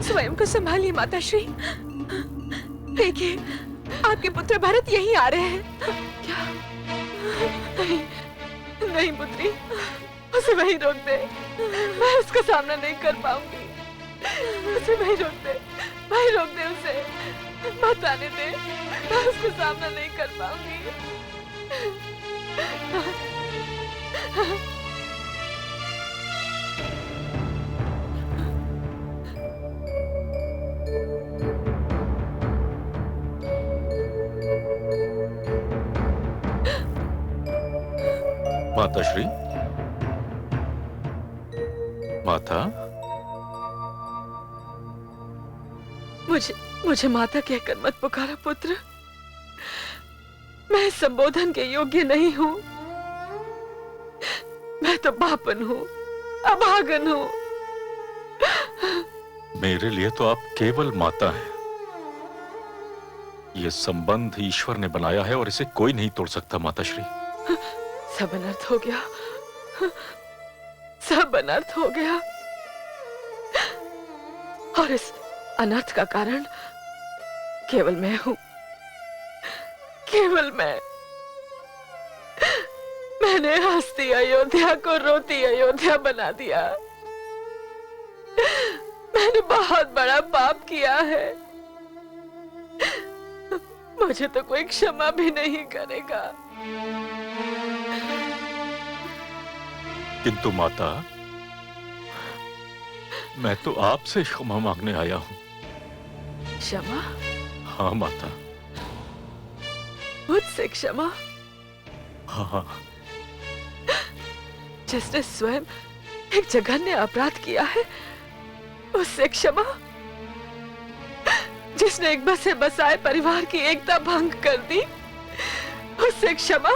स्वयं को संभालिए माताश्री। देखिए, आपके पुत्र भरत यहीं आ रहे हैं। क्या? नहीं, नहीं पुत्री, उसे वहीं रोक दे। मैं उसका सामना नहीं कर पाऊंगी। उसे वहीं रोक दे, वहीं रोक दे उसे। मत आने दे, मैं उसका सामना नहीं कर पाऊंगी। माताश्री, माता, मुझे माता कहकर मत पुकारा पुत्र। मैं संबोधन के योग्य नहीं हूँ। मैं तो बापन हूँ, अभागन हूँ। मेरे लिए तो आप केवल माता हैं। यह संबंध ईश्वर ने बनाया है और इसे कोई नहीं तोड़ सकता माताश्री। सब अनर्थ हो गया, सब अनर्थ हो गया। और इस अनर्थ का कारण केवल मैं हूं, केवल मैं। मैंने हंसती अयोध्या को रोती अयोध्या बना दिया। मैंने बहुत बड़ा पाप किया है। मुझे तो कोई क्षमा भी नहीं करेगा। किंतु माता, मैं तो आपसे क्षमा मांगने आया हूं। क्षमा? हाँ माता। मुझसे क्षमा? हाँ। जिसने स्वयं एक जघन्य अपराध किया है, उससे क्षमा? जिसने एक बसे बसाए परिवार की एकता भंग कर दी, उससे क्षमा?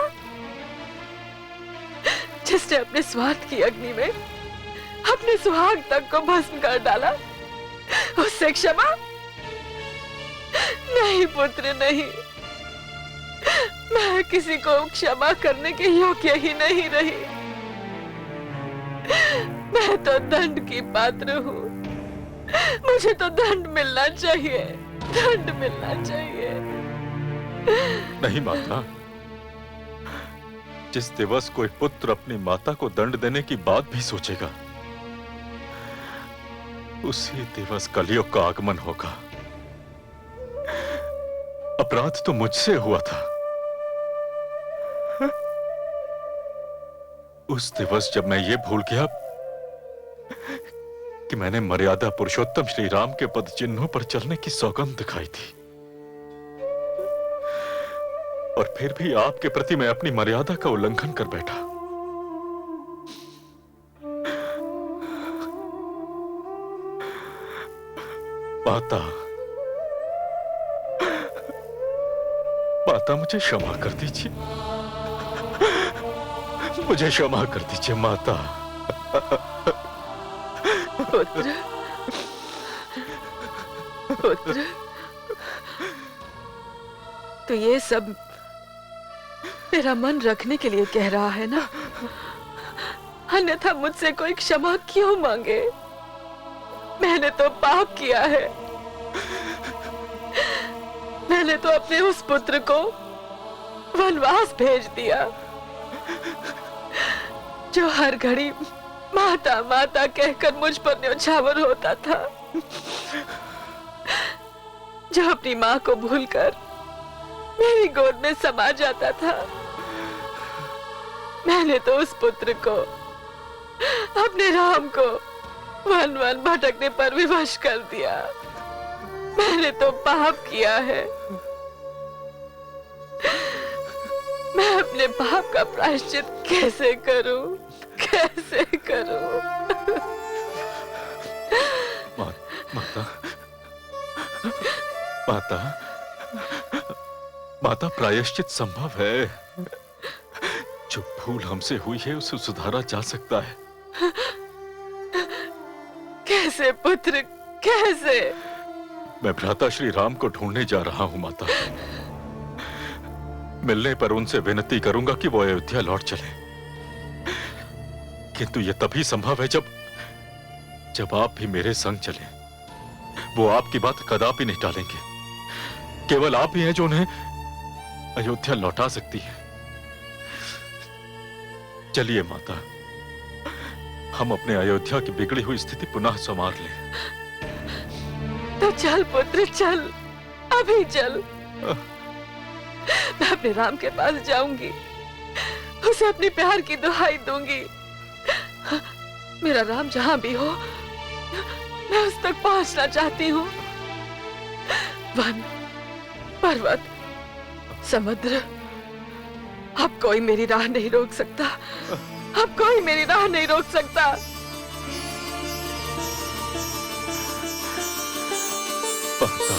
जिसने अपने स्वार्थ की अग्नि में अपने सुहाग तक को भस्म कर डाला, उससे क्षमा? नहीं पुत्र, नहीं। मैं किसी को क्षमा करने के योग्य ही नहीं रही। मैं तो दंड की पात्र हूँ। मुझे तो दंड मिलना चाहिए, दंड मिलना चाहिए। नहीं माता, जिस दिवस कोई पुत्र अपनी माता को दंड देने की बात भी सोचेगा, उसी दिवस कलयुग का आगमन होगा। अपराध तो मुझसे हुआ था। उस दिवस जब मैं ये भूल गया कि मैंने मर्यादा पुरुषोत्तम श्री राम के पद चिन्हों पर चलने की सौगंध दिखाई थी, और फिर भी आपके प्रति मैं अपनी मर्यादा का उल्लंघन कर बैठा। माता, माता मुझे क्षमा कर दीजिए, मुझे क्षमा कर दीजिए माता। पुत्र, पुत्र, तो ये सब मेरा मन रखने के लिए कह रहा है ना? अन्यथा मुझसे कोई क्षमा क्यों मांगे? मैंने तो पाप किया है। मैंने तो अपने उस पुत्र को वनवास भेज दिया, जो हर घड़ी माता माता कहकर मुझ पर न्योछावर होता था, जो अपनी माँ को भूलकर मेरी गोद में समा जाता था। मैंने तो उस पुत्र को, अपने राम को वन वन भटकने पर विवश कर दिया। मैंने तो पाप किया है। मैं अपने पाप का प्रायश्चित कैसे करूं? कैसे करूं? माता, माता, माता, प्रायश्चित संभव है। जो भूल हमसे हुई है उसे सुधारा जा सकता है। कैसे पुत्र, कैसे? मैं भ्राता श्री राम को ढूंढने जा रहा हूं माता। मिलने पर उनसे विनती करूंगा कि वो अयोध्या लौट चले, किंतु यह तभी संभव है जब आप भी मेरे संग चलें। वो आपकी बात कदापि नहीं टालेंगे। केवल आप ही हैं जो उन्हें अयोध्या लौटा सकती है। चलिए माता, हम अपने अयोध्या की बिगड़ी हुई स्थिति पुनः संवार लें। तो चल पुत्र चल, अभी चल। मैं अपने राम के पास जाऊंगी, उसे अपने प्यार की दुहाई दूंगी। मेरा राम जहां भी हो, मैं उस तक पहुंचना चाहती हूँ। वन, पर्वत, समुद्र, अब कोई मेरी राह नहीं रोक सकता। अब कोई मेरी राह नहीं रोक सकता। माता,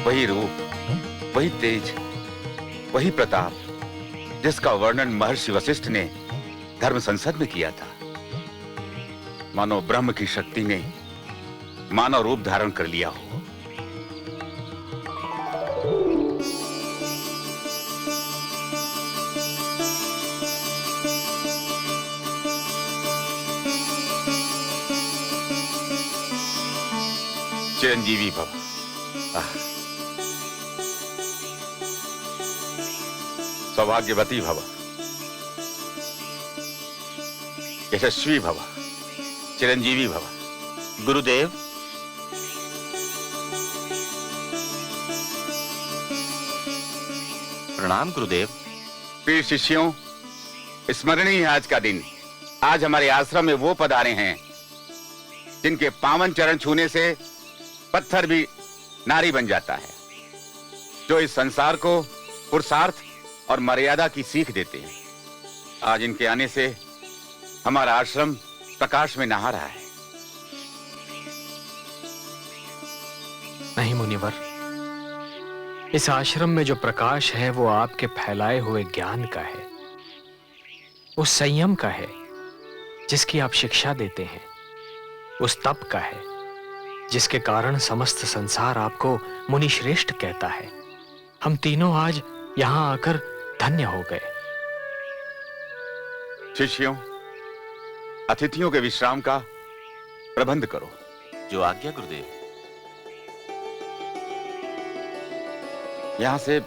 वही रूप, वही तेज, वही प्रताप जिसका वर्णन महर्षि वशिष्ठ ने धर्म संसद में किया था। मानो ब्रह्म की शक्ति ने मानव रूप धारण कर लिया हो। चिरंजीवी भव। सौभाग्यवती भव, यशस्वी भव, चिरंजीवी भव। गुरुदेव, प्रणाम गुरुदेव। प्रिय शिष्यों, स्मरणीय है आज का दिन। आज हमारे आश्रम में वो पधारे हैं जिनके पावन चरण छूने से पत्थर भी नारी बन जाता है, जो इस संसार को पुरुषार्थ और मर्यादा की सीख देते हैं। आज इनके आने से हमारा आश्रम प्रकाश में नहा रहा है। नहीं मुनिवर, इस आश्रम में जो प्रकाश है वो आपके फैलाए हुए ज्ञान का है, उस संयम का है जिसकी आप शिक्षा देते हैं, उस तप का है जिसके कारण समस्त संसार आपको मुनि श्रेष्ठ कहता है। हम तीनों आज यहां आकर धन्य हो गए। शिष्यों, अतिथियों के विश्राम का प्रबंध करो। जो आज्ञा गुरुदेव। यहां से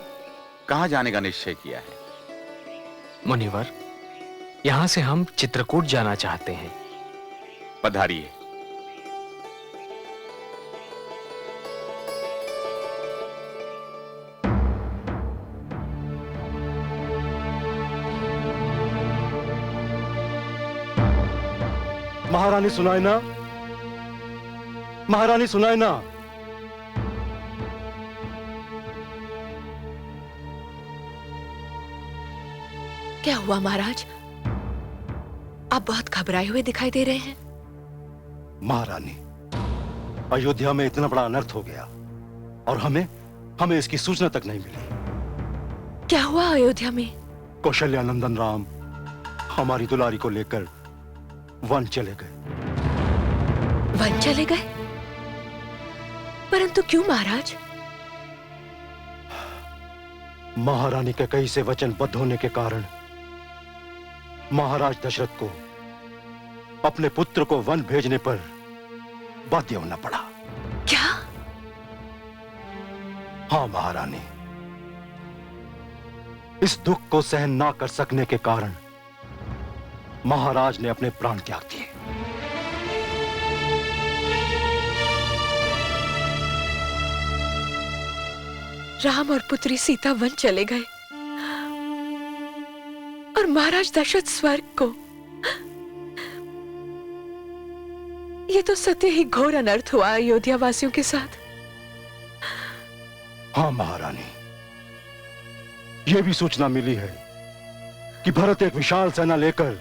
कहां जाने का निश्चय किया है? मुनिवर, यहां से हम चित्रकूट जाना चाहते हैं। पधारिए। महारानी सुनाए ना, महारानी सुनाए ना। क्या हुआ महाराज? आप बहुत घबराए हुए दिखाई दे रहे हैं। महारानी, अयोध्या में इतना बड़ा अनर्थ हो गया और हमें इसकी सूचना तक नहीं मिली। क्या हुआ अयोध्या में? कौशल्या नंदन राम हमारी दुलारी को लेकर वन चले गए। वन चले गए? परंतु क्यों महाराज? महारानी के कई से वचनबद्ध होने के कारण महाराज दशरथ को अपने पुत्र को वन भेजने पर बाध्य होना पड़ा। क्या? हाँ महारानी, इस दुख को सहन ना कर सकने के कारण महाराज ने अपने प्राण त्याग दिए। राम और पुत्री सीता वन चले गए और महाराज दशरथ स्वर्ग को। ये तो सत्य ही घोर अनर्थ हुआ अयोध्या वासियों के साथ। हाँ महारानी, यह भी सूचना मिली है कि भरत एक विशाल सेना लेकर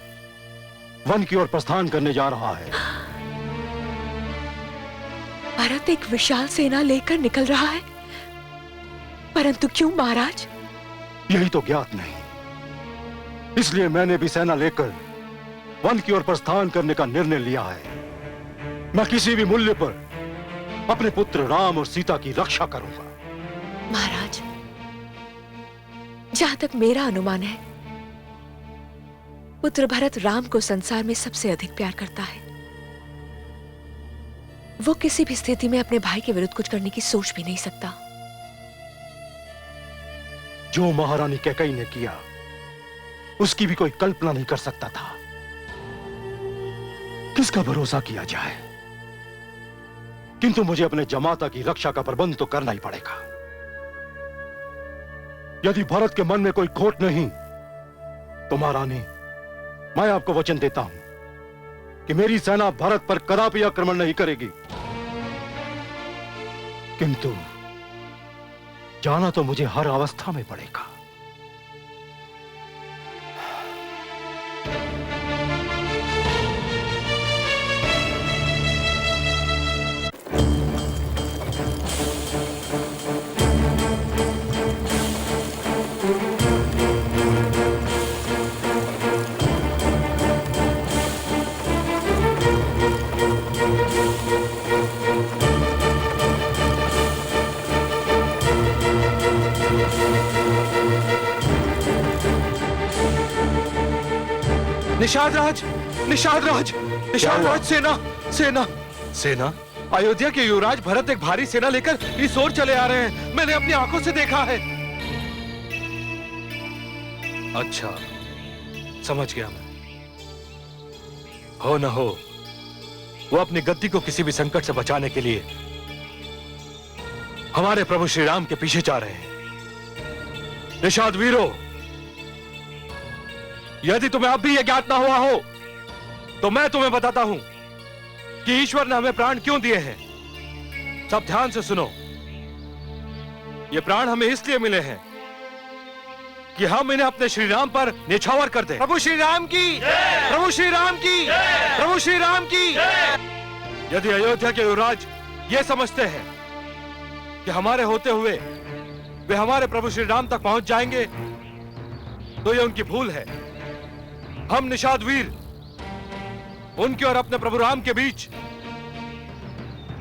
वन की ओर प्रस्थान करने जा रहा है। भरत एक विशाल सेना लेकर निकल रहा है, परंतु क्यों महाराज? यही तो ज्ञात नहीं। इसलिए मैंने भी सेना लेकर वन की ओर प्रस्थान करने का निर्णय लिया है। मैं किसी भी मूल्य पर अपने पुत्र राम और सीता की रक्षा करूंगा। महाराज, जहां तक मेरा अनुमान है, पुत्र भरत राम को संसार में सबसे अधिक प्यार करता है। वो किसी भी स्थिति में अपने भाई के विरुद्ध कुछ करने की सोच भी नहीं सकता। जो महारानी कैकेयी ने किया, उसकी भी कोई कल्पना नहीं कर सकता था। किसका भरोसा किया जाए? किंतु मुझे अपने जमाता की रक्षा का प्रबंध तो करना ही पड़ेगा। यदि भरत के मन में कोई खोट नहीं, तो महारानी, मैं आपको वचन देता हूं कि मेरी सेना भरत पर कदापि आक्रमण नहीं करेगी। किंतु जाना तो मुझे हर अवस्था में पड़ेगा। निषाद राज, निषाद राज, निषाद राज, सेना, सेना, सेना। अयोध्या के युवराज भरत एक भारी सेना लेकर इस ओर चले आ रहे हैं। मैंने अपनी आंखों से देखा है। अच्छा, समझ गया मैं। हो न हो, वो अपनी गद्दी को किसी भी संकट से बचाने के लिए हमारे प्रभु श्री राम के पीछे जा रहे हैं। निषाद वीरों, यदि तुम्हें अब भी यह ज्ञात ना हुआ हो, तो मैं तुम्हें बताता हूं कि ईश्वर ने हमें प्राण क्यों दिए हैं। सब ध्यान से सुनो। ये प्राण हमें इसलिए मिले हैं कि हम इन्हें अपने श्री राम पर निछावर कर दें। प्रभु श्री राम की, प्रभु श्री राम की, प्रभु श्री राम की। यदि अयोध्या के युवराज ये समझते हैं कि हमारे होते हुए वे हमारे प्रभु श्री राम तक पहुंच जाएंगे, तो ये उनकी भूल है। हम निषाद वीर उनके और अपने प्रभु राम के बीच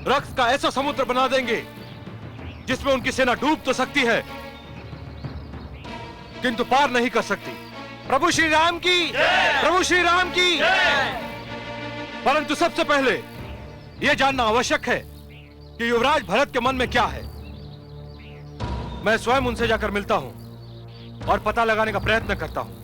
रक्त का ऐसा समुद्र बना देंगे जिसमें उनकी सेना डूब तो सकती है, किंतु पार नहीं कर सकती। प्रभु श्री राम की, प्रभु श्री राम की। परंतु सबसे पहले यह जानना आवश्यक है कि युवराज भरत के मन में क्या है। मैं स्वयं उनसे जाकर मिलता हूं और पता लगाने का प्रयत्न करता हूं।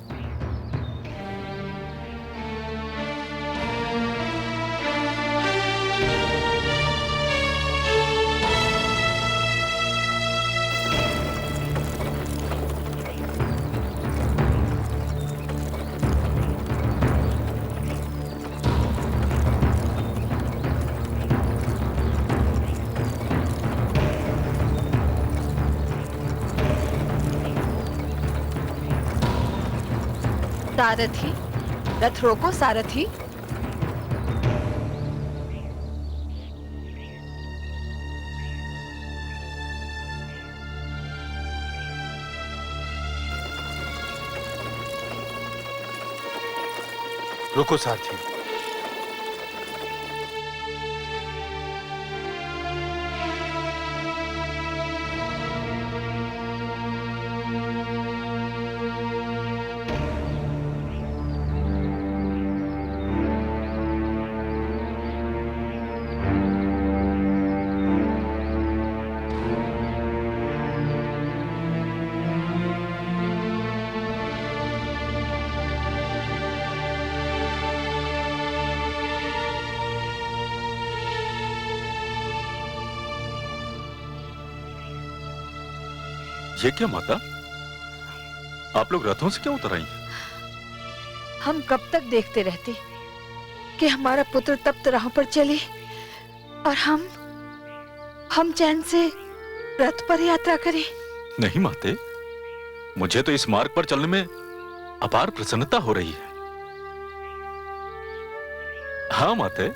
सारथी, रथ रोको सारथी। रुको सारथी। ये क्या माता, आप लोग रथों से क्यों उतर आई? हम कब तक देखते रहते कि हमारा पुत्र तप्त राहों पर चले और हम चैन से रथ पर यात्रा करें? नहीं माते, मुझे तो इस मार्ग पर चलने में अपार प्रसन्नता हो रही है। हाँ माते,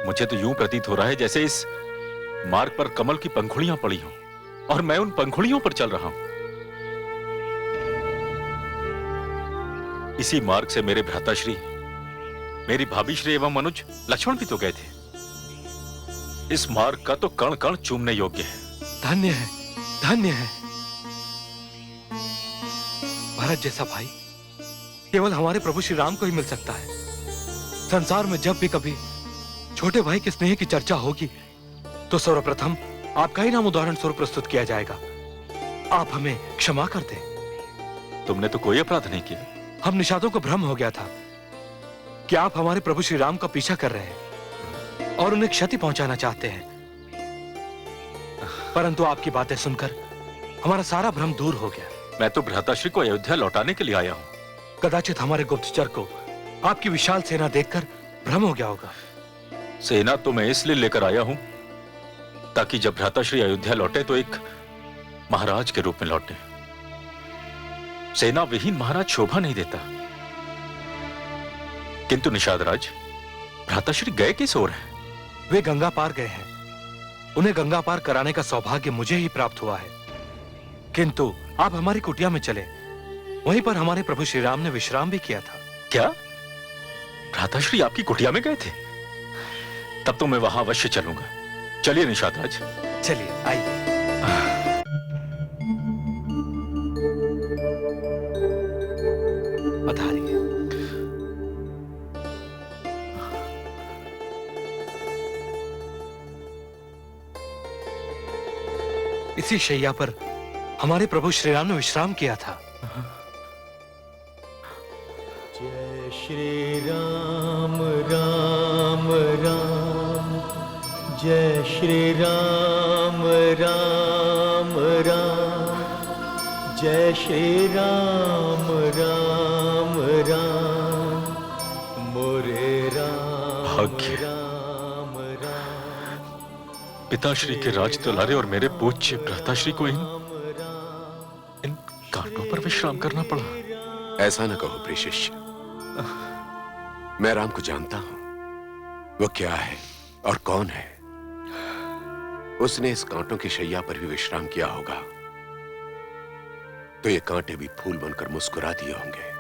मुझे तो यूं प्रतीत हो रहा है जैसे इस मार्ग पर कमल की पंखुड़ियां पड़ी हों और मैं उन पंखुड़ियों पर चल रहा हूं। इसी मार्ग से मेरे भ्राताश्री, मेरी भाभी श्री एवं अनुज लक्ष्मण भी तो गए थे। इस मार्ग का तो कण कण चूमने योग्य है। धन्य है, धन्य है। भरत जैसा भाई केवल हमारे प्रभु श्री राम को ही मिल सकता है। संसार में जब भी कभी छोटे भाई के स्नेह की चर्चा होगी तो सर्वप्रथम आपका ही नाम उदाहरण स्वरूप प्रस्तुत किया जाएगा। आप हमें क्षमा कर दें। तुमने तो कोई अपराध नहीं किया। हम निषादों को भ्रम हो गया था कि आप हमारे प्रभु श्री राम का पीछा कर रहे हैं और उन्हें क्षति पहुंचाना चाहते हैं, परंतु आपकी बातें सुनकर हमारा सारा भ्रम दूर हो गया। मैं तो भ्राताश्री को अयोध्या लौटाने के लिए आया हूं। कदाचित हमारे गुप्तचर को आपकी विशाल सेना देखकर भ्रम हो गया होगा। सेना तो मैं इसलिए लेकर आया हूं ताकि जब भ्राताश्री अयोध्या लौटे तो एक महाराज के रूप में लौटे। सेना विहीन महाराज शोभा नहीं देता। किंतु निषादराज, भ्राताश्री गए किस ओर हैं? वे गंगा पार गए हैं। उन्हें गंगा पार कराने का सौभाग्य मुझे ही प्राप्त हुआ है। किंतु आप हमारी कुटिया में चले, वहीं पर हमारे प्रभु श्री राम ने विश्राम भी किया था। क्या भ्राताश्री आपकी कुटिया में गए थे? तब तो मैं वहां अवश्य चलूंगा। चलिए निषादराज। चलिए आइए। पधारिए। इसी शैया पर हमारे प्रभु श्री राम ने विश्राम किया था। जय श्री राम राम राम, जय श्री राम राम राम, जय श्री राम राम राम, मोरे राम भाग्य। राम राम। पिताश्री के राज दुलारे और मेरे पूज्य भ्राताश्री को इन कांटों पर विश्राम करना पड़ा। ऐसा न कहो प्रिय शिष्य, मैं राम को जानता हूं। वो क्या है और कौन है। उसने इस कांटों की शैया पर भी विश्राम किया होगा तो ये कांटे भी फूल बनकर मुस्कुरा दिए होंगे।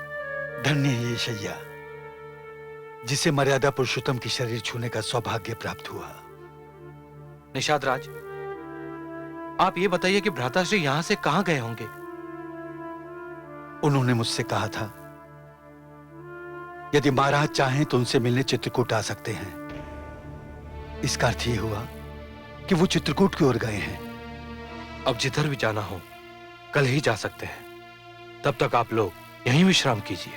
धन्य है ये शैया जिसे मर्यादा पुरुषोत्तम की शरीर छूने का सौभाग्य प्राप्त हुआ। निषाद राज, आप ये बताइए कि भ्राताश्री यहां से कहां गए होंगे? उन्होंने मुझसे कहा था यदि महाराज चाहें तो उनसे मिलने चित्रकूट आ सकते हैं। इसका अर्थ ये हुआ कि वो चित्रकूट की ओर गए हैं। अब जिधर भी जाना हो कल ही जा सकते हैं। तब तक आप लोग यहीं विश्राम कीजिए।